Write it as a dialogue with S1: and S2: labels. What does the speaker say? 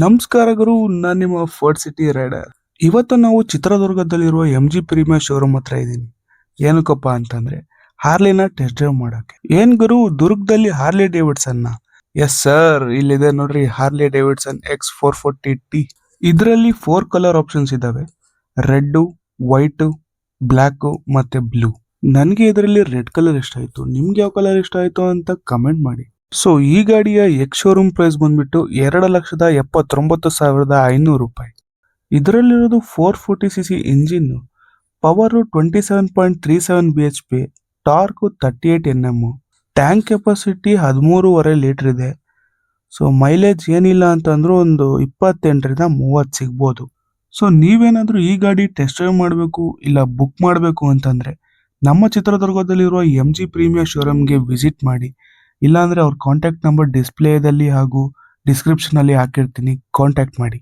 S1: ನಮಸ್ಕಾರ ಗುರು, ನಾನು ನಿಮ್ಮ ಫೋರ್ಟ್ ಸಿಟಿ ರೈಡರ್. ಇವತ್ತು ನಾವು ಚಿತ್ರದುರ್ಗದಲ್ಲಿರುವ MG ಪ್ರೀಮಿಯರ್ ಶೋರೂಮ್ ಹತ್ರ ಇದ್ದೀನಿ. ಏನಕ್ಕಪ್ಪ ಅಂತಂದ್ರೆ ಹಾರ್ಲಿನ ಟೆಸ್ಟ್ ಡ್ರೈವ್ ಮಾಡಕ್ಕೆ. ಏನ್ ಗುರು, ದುರ್ಗದಲ್ಲಿ ಹಾರ್ಲಿ ಡೇವಿಡ್ಸನ್ನ? ಎಸ್ ಸರ್, ಇಲ್ಲಿದೆ ನೋಡ್ರಿ ಹಾರ್ಲಿ ಡೇವಿಡ್ಸನ್ X440T. ಇದರಲ್ಲಿ 4 ಕಲರ್ ಆಪ್ಷನ್ಸ್ ಇದಾವೆ: ರೆಡ್, ವೈಟ್, ಬ್ಲ್ಯಾಕ್ ಮತ್ತೆ ಬ್ಲೂ. ನನಗೆ ಇದರಲ್ಲಿ ರೆಡ್ ಕಲರ್ ಇಷ್ಟ ಆಯ್ತು. ನಿಮ್ಗೆ ಯಾವ ಕಲರ್ ಇಷ್ಟ ಆಯ್ತು ಅಂತ ಕಮೆಂಟ್ ಮಾಡಿ. ಸೊ ಈ ಗಾಡಿಯ ಎಕ್ಸ್ ಶೋರೂಮ್ ಪ್ರೈಸ್ ಬಂದ್ಬಿಟ್ಟು 2,79,500 ರೂಪಾಯಿ. ಇದರಲ್ಲಿರೋದು 440cc engine, power 27.37 bhp, torque 38 Nm, tank capacity 13.5 litre ಇದೆ. ಸೊ ಮೈಲೇಜ್ ಏನಿಲ್ಲ ಅಂತಂದ್ರೂ ಒಂದು 28 ರಿಂದ 30 ಸಿಗ್ಬೋದು. ಸೊ ನೀವೇನಾದ್ರೂ ಈ ಗಾಡಿ ಟೆಸ್ಟ್ ಡ್ರೈವ್ ಮಾಡಬೇಕು ಇಲ್ಲ ಬುಕ್ ಮಾಡಬೇಕು ಅಂತಂದ್ರೆ ನಮ್ಮ ಚಿತ್ರದುರ್ಗದಲ್ಲಿರುವ MG ಪ್ರೀಮಿಯರ್ ಶೋರೂಮ್ಗೆ ವಿಸಿಟ್ ಮಾಡಿ. ಇಲ್ಲಾಂದ್ರೆ ಅವ್ರ ಕಾಂಟ್ಯಾಕ್ಟ್ ನಂಬರ್ ಡಿಸ್ಪ್ಲೇದಲ್ಲಿ ಹಾಗೂ ಡಿಸ್ಕ್ರಿಪ್ಷನ್ ಅಲ್ಲಿ ಹಾಕಿರ್ತೀನಿ, ಕಾಂಟ್ಯಾಕ್ಟ್ ಮಾಡಿ.